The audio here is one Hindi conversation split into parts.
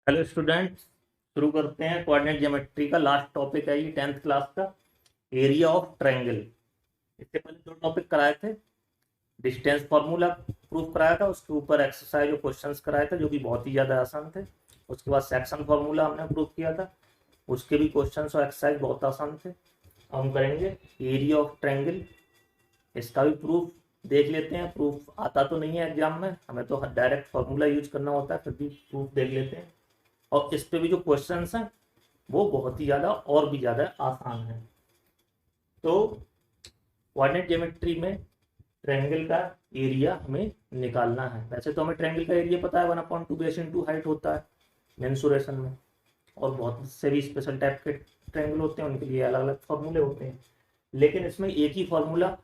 हेलो स्टूडेंट, शुरू करते हैं। कोऑर्डिनेट ज्योमेट्री का लास्ट टॉपिक है ये 10th क्लास का, एरिया ऑफ ट्रायंगल। इससे पहले दो टॉपिक कराए थे। डिस्टेंस फार्मूला प्रूफ कराया था, उसके ऊपर एक्सरसाइज और क्वेश्चंस कराए थे जो कि बहुत ही ज़्यादा आसान थे। उसके बाद सेक्शन फार्मूला हमने प्रूफ किया था, उसके भी क्वेश्चंस और एक्सरसाइज बहुत आसान थे। हम करेंगे एरिया ऑफ ट्रायंगल, इसका भी प्रूफ देख लेते हैं। प्रूफ आता तो नहीं है एग्जाम में, हमें तो डायरेक्ट फार्मूला यूज करना होता है, फिर भी प्रूफ देख लेते हैं। और इस पे भी जो क्वेश्चंस हैं वो बहुत ही ज़्यादा और भी ज़्यादा आसान है। तो कोऑर्डिनेट ज्योमेट्री में ट्रायंगल का एरिया हमें निकालना है। वैसे तो हमें ट्रायंगल का एरिया पता है, 1/2 बेस इनटू हाइट होता है मेंसुरेशन में। और बहुत से भी स्पेशल टाइप के ट्रायंगल होते हैं, उनके लिए अलग अलग फॉर्मूले होते हैं। लेकिन इसमें एक ही फॉर्मूला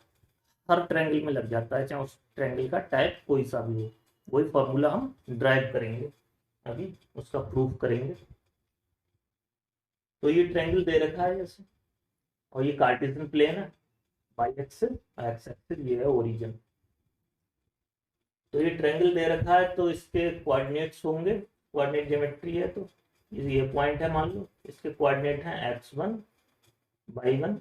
हर ट्रायंगल में लग जाता है, चाहे उस ट्रायंगल का टाइप कोई सा भी हो। वही फॉर्मूला हम ड्राइव करेंगे, अभी उसका प्रूफ करेंगे। तो ये ट्रायंगल दे रखा है जैसे, और ये कार्टेशियन प्लेन है, वाई एक्सिस एक्स एक्सिस, ये है ओरिजिन। तो ये ट्रायंगल दे रखा है तो इसके कोऑर्डिनेट्स होंगे। कोऑर्डिनेट ज्योमेट्री है तो ये पॉइंट है, मान लो इसके कोऑर्डिनेट हैं x1 y1।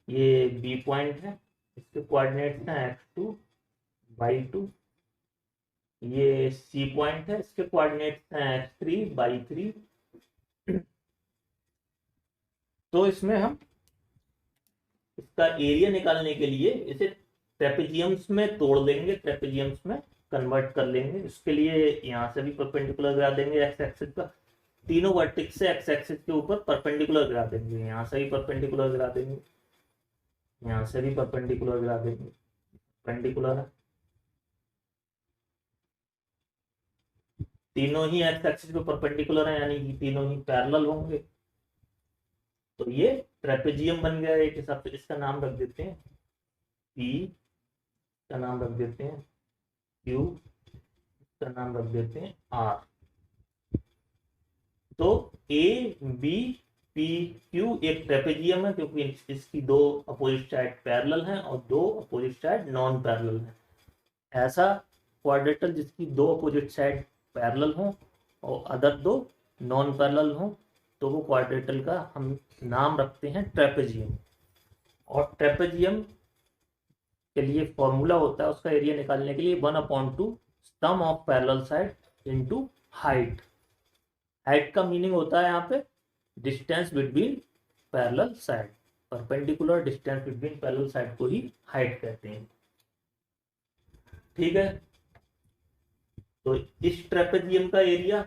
ये बी पॉइंट है, इसके कोऑर्डिनेट्स हैं x2 y2। ये सी पॉइंट है, इसके कोऑर्डिनेट्स हैं x3 y3। तो इसमें हम इसका एरिया निकालने के लिए इसे ट्रेपेजियम्स में तोड़ देंगे, ट्रेपेजियम्स में कन्वर्ट कर लेंगे। इसके लिए यहाँ से भी परपेंडिकुलर गिरा देंगे एक्स एक्सिस का, तीनों वर्टेक्स से एक्स एक्सिस के ऊपर परपेंडिकुलर गिरा देंगे। यहाँ से भी परपेंडिकुलर गिरा देंगे, यहाँ से भी परपेंडिकुलर गिरा देंगे। परपेंडिकुलर है, तीनों ही एक्स एक्सिस पे परपेंडिकुलर है, यानी कि तीनों ही पैरेलल होंगे। तो ये ट्रेपेजियम बन गया एक हिसाब से। इसका नाम रख देते हैं पी, का नाम रख देते हैं क्यू, का नाम रख देते हैं आर। तो ए बी पी क्यू एक ट्रेपेजियम है, क्योंकि इसकी दो अपोजिट साइड पैरेलल हैं और दो अपोजिट साइड नॉन पैरेलल हैं। ऐसा क्वाड्रेटर जिसकी दो अपोजिट साइड पैरेलल हों और अदर दो नॉन पैरेलल हों, तो वो क्वाड्रेटर का हम नाम रखते हैं ट्रेपेजियम। और ट्रेपेजियम के लिए फॉर्मूला होता है उसका एरिया निकालने के लिए 1/2 sum of parallel side into height. Height का मीनिंग होता है यहाँ पे distance between parallel side. Perpendicular distance between parallel side को ही हाइट कहते हैं। ठीक है, तो इस ट्रेपेजियम का area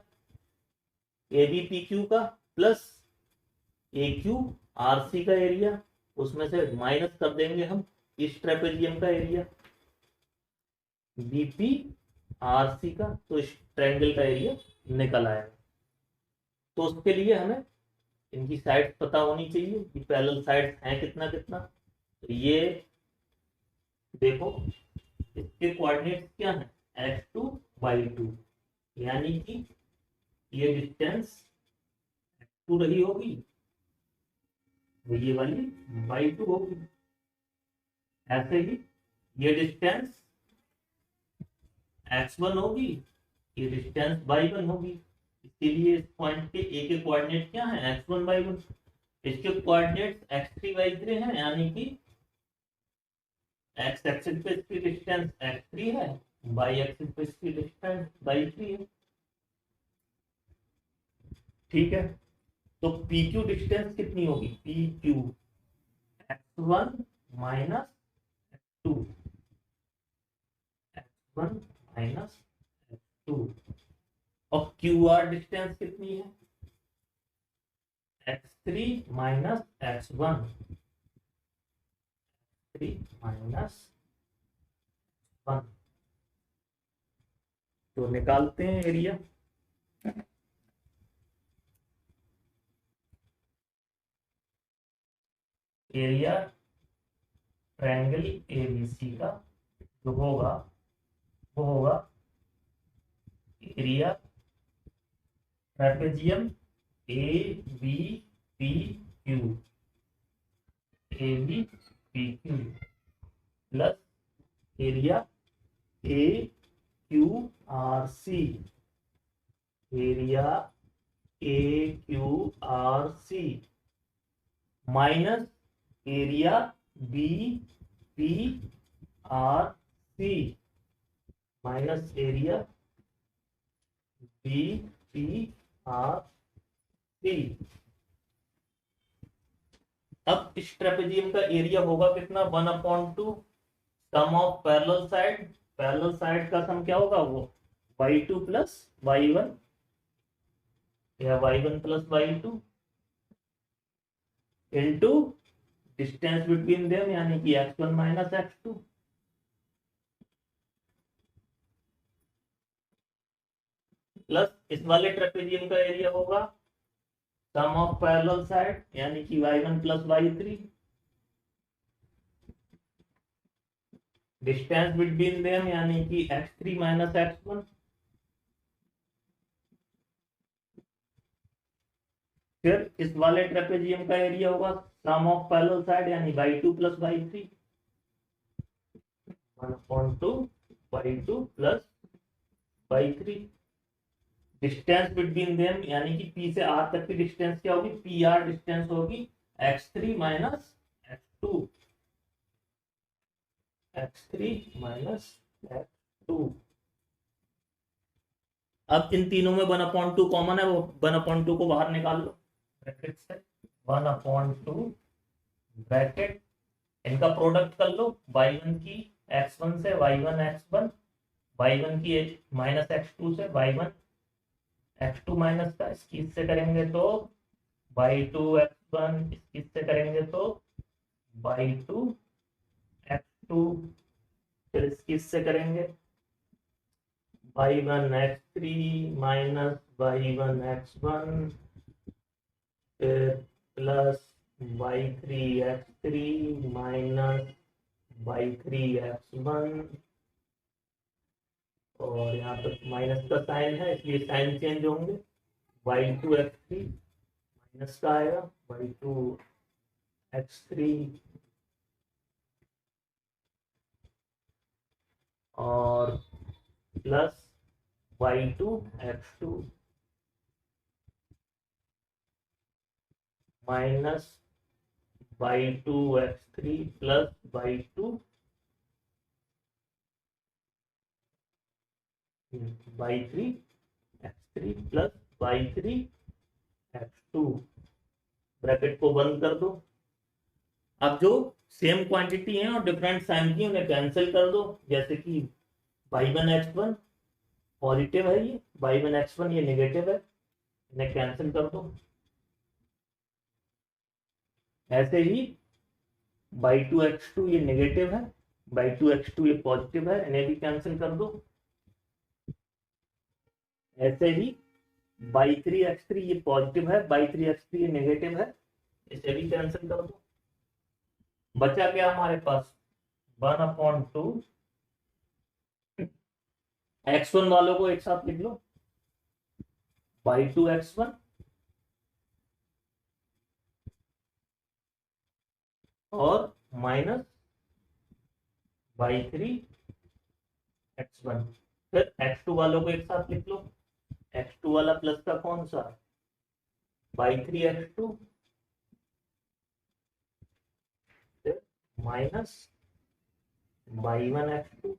A B P Q का plus A Q R C का एरिया, उसमें से माइनस कर देंगे हम इस ट्रेपेजियम का एरिया बीपी आर सी का, तो इस ट्रायंगल का एरिया निकल आएगा। तो उसके लिए हमें इनकी साइड पता होनी चाहिए कि पैरेलल साइड है कितना कितना। तो ये देखो, इसके कोऑर्डिनेट्स क्या है, x2 y2, यानी कि ये डिस्टेंस x2 रही होगी, तो ये वाली y2 होगी। ऐसे ही ये डिस्टेंस x1 होगी, ये डिस्टेंस y1 होगी। इसीलिए इस पॉइंट के ए के कोऑर्डिनेट क्या है, x1 y1। इसके कोऑर्डिनेट्स x3 y3 हैं, यानी कि x एक्सिस पे इसकी डिस्टेंस x3 है, y एक्सिस पे इसकी डिस्टेंस y3 है। ठीक है, तो PQ डिस्टेंस कितनी होगी, PQ x1 minus x2, x1 minus x2। और QR डिस्टेंस कितनी है, x3 minus x1, x3 minus 1। तो निकालते हैं एरिया। एरिया ट्रायंगल ABC का जो होगा वो होगा area trapezium A B P Q, A B P Q plus area A Q R C, area A Q R C minus area B P R C minus area B P R C. अब इस ट्रेपेजियम का एरिया होगा कितना, 1/2 सम ऑफ पैरेलल साइड का सम क्या होगा, वो y2 प्लस y1 या y1 plus y2 into distance between them यानी कि x1 माइनस x2 प्लस इस वाले ट्रेपेजियम का एरिया होगा सम ऑफ पैरेलल साइड यानी कि y1 plus y3 distance between them यानी कि x3 माइनस x1 फिर इस वाले ट्रेपेजियम का एरिया होगा सम ऑफ पैरेलल साइड यानी y2 plus y3 1/2 y2 plus y3 distance between them यानी कि P से R तक की डिस्टेंस क्या होगी, PR डिस्टेंस होगी x3 माइनस x2 अब इन तीनों में 1/2 कॉमन है, वो 1/2 को बाहर निकाल लो ब्रैकेट से, 1/2 ब्रैकेट इनका प्रोडक्ट कर लो, y1 की x1 से y1 x1 y1 की माइनस x2 से y1 x2 माइनस का इसकी से करेंगे तो y2 x1 इसकी से करेंगे तो y2 x2 फिर इसकी से करेंगे y1 x3 minus y1 x1 फिर plus y3 x3 minus y3 x1 और यहाँ पर माइनस का साइन है इसलिए साइन चेंज होंगे, y2 x3 माइनस का आएगा y2 x3 और plus y2 x2 minus y2 x3 plus y2 y3 x3 plus y3 x2 bracket को बंद कर दो। अब जो सेम क्वांटिटी है और डिफरेंट साइन की उन्हें कैंसिल कर दो, जैसे कि y1 x1 पॉजिटिव है ये y1 x1 ये नेगेटिव है, इन्हें कैंसिल कर दो। ऐसे ही y2 x2 ये नेगेटिव है y2 x2 ये पॉजिटिव है, इन्हें भी कैंसिल कर दो। ऐसे ही y3 x3 ये पॉजिटिव है y3 x3 ये नेगेटिव है, इसे भी कैंसिल कर दो। बचा क्या हमारे पास 1/2 x1 वालों को एक साथ लिख लो y2 x1 और माइनस y3 x1 फिर x2 वालों को एक साथ लिख लो, x2 वाला प्लस का कौन सा y3 x2 minus y1 x2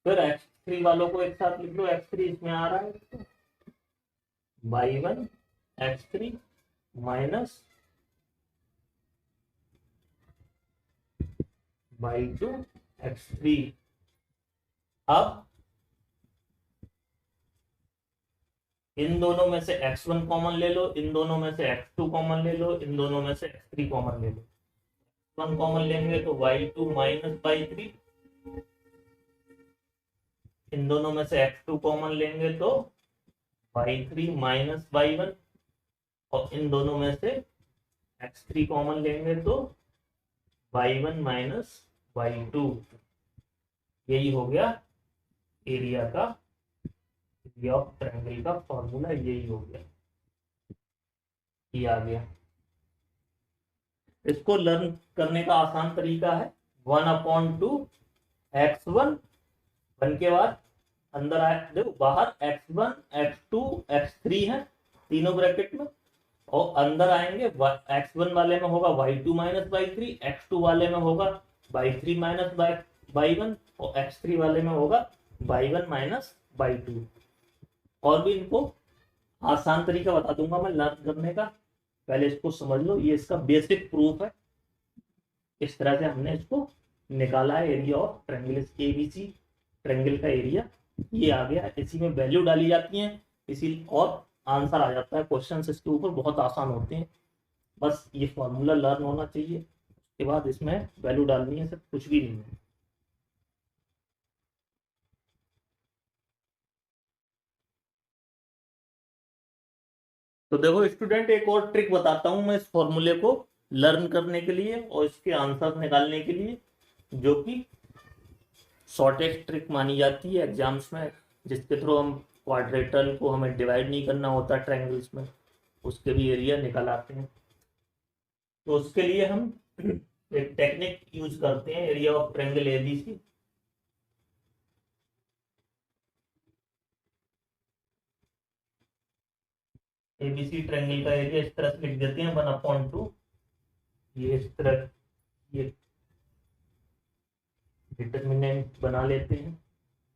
फिर x3 वालों को एक साथ लिख लो, x3 इसमें आ रहा है y1 x3 minus y2 x3। अब इन दोनों में से x1 कॉमन ले लो, इन दोनों में से x2 कॉमन ले लो, इन दोनों में से x3 कॉमन ले लो। x1 कॉमन लेंगे तो y2 माइनस y3, इन दोनों में से x2 कॉमन लेंगे तो y3 माइनस y1 और इन दोनों में से x3 कॉमन लेंगे तो y1 माइनस y2। यही हो गया एरिया का, एरिया ऑफ ट्रायंगल का फॉर्मूला यही हो गया, ये आ गया। इसको लर्न करने का आसान तरीका है 1/2 x1 1 के बाद अंदर आए देखो बाहर x1 x3 है तीनों ब्रैकेट में, और अंदर आएंगे x1 वाले में होगा y2 माइनस y3, x2 वाले में होगा y3 माइनस y1, और x3 वाले में होगा y1 माइनस y2। और भी इनको आसान तरीका बता दूंगा मैं लर्न करने का, पहले इसको समझ लो। ये इसका बेसिक प्रूफ है। इस तरह से हमने इसको निकाला है area of triangle ABC, triangle का एरिया ये आ गया। इसी में वैल्यू डाली जाती है, इसी और आंसर आ जाता है। क्वेश्चन इसके ऊपर बहुत आसान होते हैं, बस ये फॉर्मूला लर्न होना चाहिए, उसके बाद इसमें वैल्यू डालनी है, सब कुछ भी नहीं है। तो देखो स्टूडेंट, एक और ट्रिक बताता हूं मैं इस फॉर्मूले को लर्न करने के लिए और इसके आंसर निकालने के लिए, जो कि शॉर्टेस्ट ट्रिक मानी जाती है एग्जाम्स में, जिसके थ्रू हम क्वाड्रेटल को हमें डिवाइड नहीं करना होता ट्रायंगल्स में, उसके भी एरिया निकाल आते हैं। तो उसके लिए हम एक टेक्निक यूज करते हैं, area of triangle ABC. ABC triangle का एरिया इस तरह से लिख देते हैं 1/2। ये इस तरह ये डिटर्मिनेंट बना लेते हैं,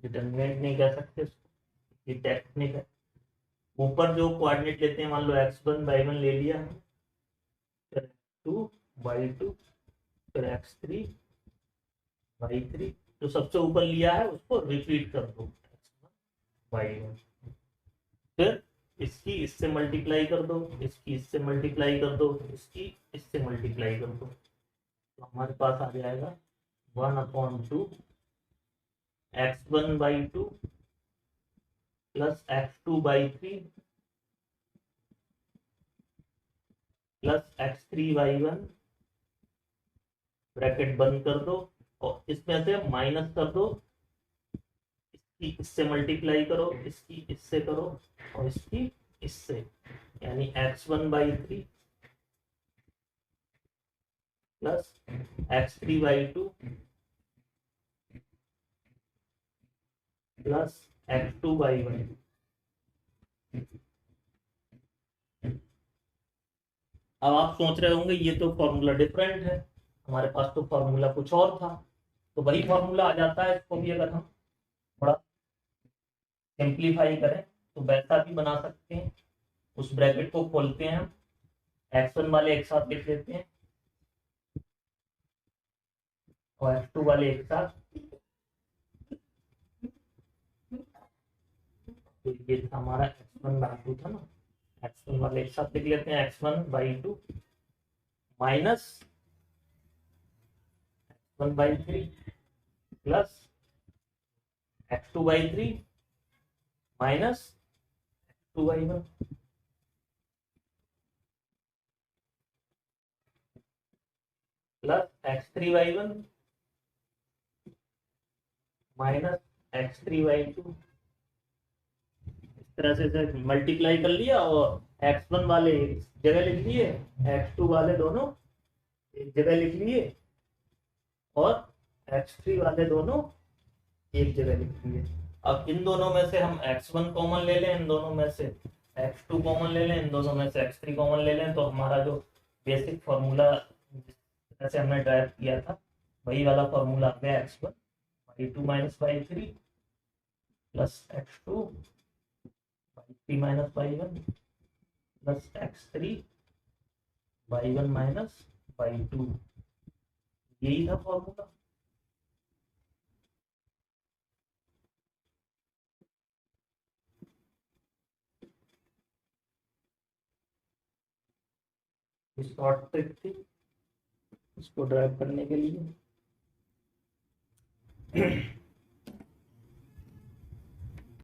डिटर्मिनेंट नहीं कह सकते इसको, ये टेक्निक है। ऊपर जो कोऑर्डिनेट लेते हैं, मान लो x1 y1 ले लिया, फिर x2 y2, फिर x3 y3, जो सबसे ऊपर लिया है उसको रिपीट कर दो x1 y1, फिर इसकी इससे मल्टीप्लाई कर दो, इसकी इससे मल्टीप्लाई कर दो, इसकी इससे मल्टीप्लाई कर दो, तो हमारे पास आ जाएगा 1/2 x1/2 plus x2/3 plus x3/1, bracket बंद कर दो, और इसमें से माइनस कर दो, इसकी इससे मल्टीप्लाई करो, इसकी इससे करो, और इसकी इससे, यानी x1/3 plus x3/2 plus x2/1। अब आप सोच रहे होंगे ये तो फॉर्मूला डिफरेंट है, हमारे पास तो फॉर्मूला कुछ और था। तो वही फॉर्मूला आ जाता है, इसको भी अगर हम थोड़ा सिंप्लीफाई करें तो वैसा भी बना सकते हैं। उस ब्रैकेट को खोलते हैं हम, x1 वाले एक साथ लिख लेते हैं और x2 वाले एक साथ, तो ये हमारा x1/2 था ना, x1 वाले एक साथ लिख लेते हैं, x1/2 minus x1/3 plus x2/3 minus x2/1 plus x3/1 minus x3/2। इस तरह से मल्टीप्लाई कर लिया और x1 वाले एक जगह लिख लिए, x2 वाले दोनों एक जगह लिख लिए, और x3 वाले दोनों एक जगह लिख लिए। अब इन दोनों में से हम x1 कॉमन ले लें, इन दोनों में से x2 कॉमन ले लें, इन दोनों में से x3 कॉमन ले लें, तो हमारा जो बेसिक फॉर्मूला जैसे हमने ड्राइव किया था वही वाला फॉर्मूला आ गया, x1 y2 minus y3 plus x2 y3 minus y1 plus x3 y1 minus y2। यही था फॉर्मूला। शॉर्ट ट्रिक थी इसको ड्राइव करने के लिए।